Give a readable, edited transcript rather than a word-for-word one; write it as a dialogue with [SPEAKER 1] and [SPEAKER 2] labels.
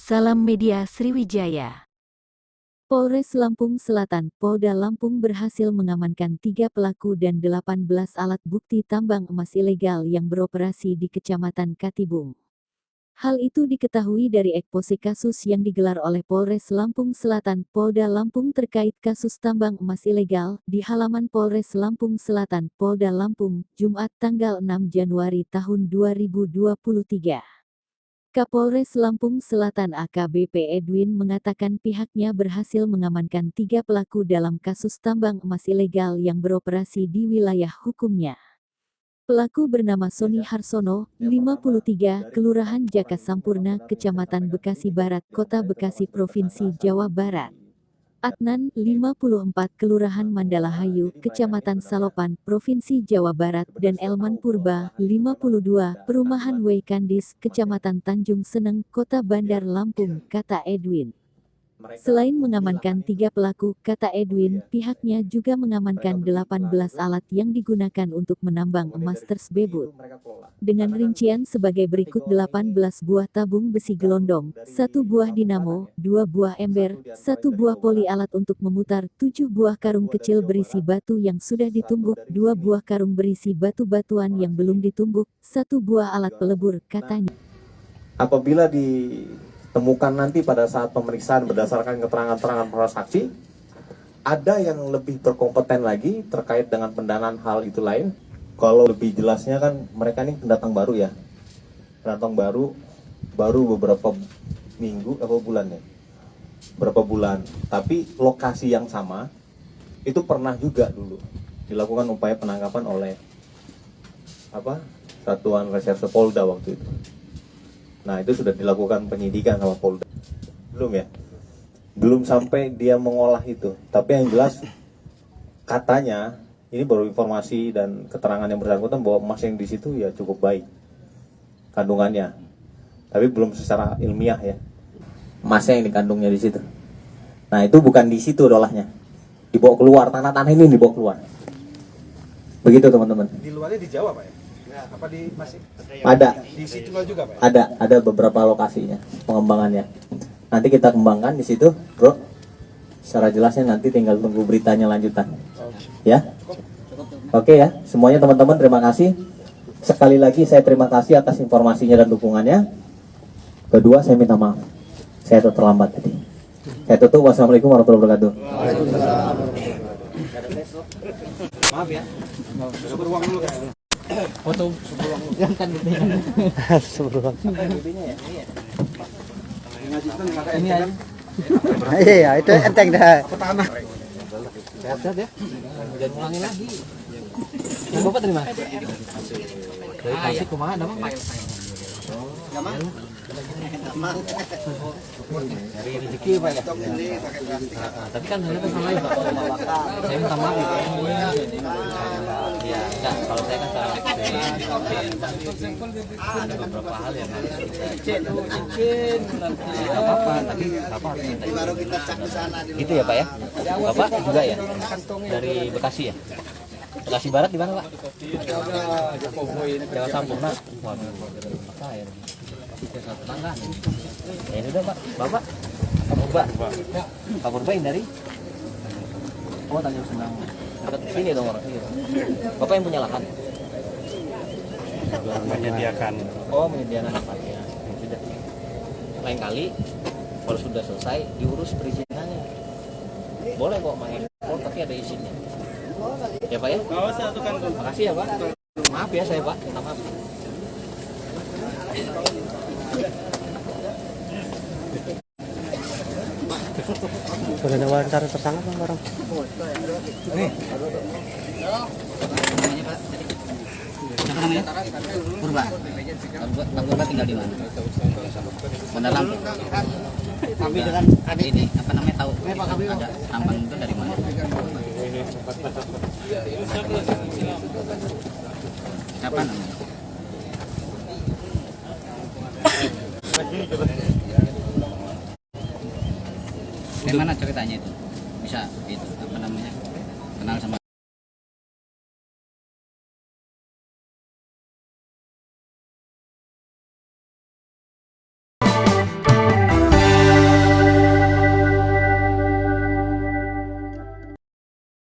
[SPEAKER 1] Salam Media Sriwijaya.
[SPEAKER 2] Polres Lampung Selatan, Polda Lampung berhasil mengamankan 3 pelaku dan 18 alat bukti tambang emas ilegal yang beroperasi di Kecamatan Katibung. Hal itu diketahui dari ekspose kasus yang digelar oleh Polres Lampung Selatan, Polda Lampung terkait kasus tambang emas ilegal di halaman Polres Lampung Selatan, Polda Lampung, Jumat tanggal 6 Januari tahun 2023. Kapolres Lampung Selatan AKBP Edwin mengatakan pihaknya berhasil mengamankan 3 pelaku dalam kasus tambang emas ilegal yang beroperasi di wilayah hukumnya. Pelaku bernama Sony Harsono, 53, Kelurahan Jaka Sampurna, Kecamatan Bekasi Barat, Kota Bekasi, Provinsi Jawa Barat. Adnan, 54, Kelurahan Mandalahayu, Kecamatan Salopan, Provinsi Jawa Barat, dan Elman Purba, 52, Perumahan Weikandis, Kecamatan Tanjung Seneng, Kota Bandar Lampung, kata Edwin. Selain mengamankan 3 pelaku, kata Edwin, pihaknya juga mengamankan 18 alat yang digunakan untuk menambang emas tersebut. Dengan rincian sebagai berikut: 18 buah tabung besi gelondong, 1 buah dinamo, 2 buah ember, 1 buah poli alat untuk memutar, 7 buah karung kecil berisi batu yang sudah ditumbuk, 2 buah karung berisi batu-batuan yang belum ditumbuk, 1 buah alat pelebur, katanya.
[SPEAKER 3] Apabila ditemukan nanti pada saat pemeriksaan berdasarkan keterangan-keterangan para saksi, ada yang lebih berkompeten lagi terkait dengan pendanaan hal itu lain. Kalau lebih jelasnya kan mereka ini pendatang baru ya, pendatang baru beberapa minggu atau bulan ya, berapa bulan. Tapi lokasi yang sama itu pernah juga dulu dilakukan upaya penangkapan oleh Satuan Reserse Polda waktu itu. Nah itu sudah dilakukan penyidikan sama Polda. Belum ya? Belum sampai dia mengolah itu. Tapi yang jelas katanya ini baru informasi dan keterangan yang bersangkutan bahwa emas yang di situ ya cukup baik kandungannya. Tapi belum secara ilmiah ya. Emasnya yang dikandungnya di situ. Nah itu bukan di situ olahnya. Dibawa keluar, tanah-tanah ini dibawa keluar. Begitu teman-teman.
[SPEAKER 4] Di luarnya di Jawa Pak ya? Apa di masih
[SPEAKER 3] ada
[SPEAKER 4] di situ juga Pak?
[SPEAKER 3] Ada beberapa lokasinya pengembangannya. Nanti kita kembangkan di situ, bro. Secara jelasnya nanti tinggal tunggu beritanya lanjutan. Ya, oke ya, semuanya teman-teman terima kasih. Sekali lagi saya terima kasih atas informasinya dan dukungannya. Kedua saya minta maaf, saya terlambat tadi. Saya tutup. Wassalamualaikum warahmatullahi wabarakatuh.
[SPEAKER 4] Maaf ya. Beruang dulu kan.
[SPEAKER 5] Foto yang kan gitu ya.
[SPEAKER 4] Sebelum.
[SPEAKER 5] Ini aja.
[SPEAKER 6] Iya, itu enteng dah.
[SPEAKER 4] Petanah.
[SPEAKER 5] Sehat-sehat ya. Jangan ulangi lagi. Yang Bapak dari mana? Dari Tasik ke mana, Bang? Dari rezeki Pak ya. Tapi kan hanya sama ya Pak. Saya minta maaf ya Pak. Ya, enggak, kalau saya kan salah. Ada beberapa hal yang harus kita apa-apa, tapi Bapak harus minta. Gitu ya Pak ya. Bapak juga ya. Dari Bekasi ya. Bekasi Barat di mana Pak? Jawa Sampurna. Waduh, saya tetangga. Ya ini udah Pak. Bapak Pak Purba yang dari? Oh Tanjung Senang. Dekat sini dong orang. Bapak yang punya lahan?
[SPEAKER 4] Menyediakan.
[SPEAKER 5] Oh menyediakan lahannya. Sudah. Lain kali kalau sudah selesai diurus perizinannya. Boleh kok mengekspor tapi ada izinnya. Ya Pak ya? Makasih ya Pak. Maaf ya saya Pak. Minta maaf.
[SPEAKER 6] Sudah ada wawancara tersangka Bang orang.
[SPEAKER 5] Nih. Siapa namanya? Purba. Purba tinggal di mana? Bandar Lampung. Tapi dengan ini apa namanya tahu? Ada tambang itu dari mana? Siapa namanya? Gimana ceritanya itu? Bisa itu apa namanya? Kenal sama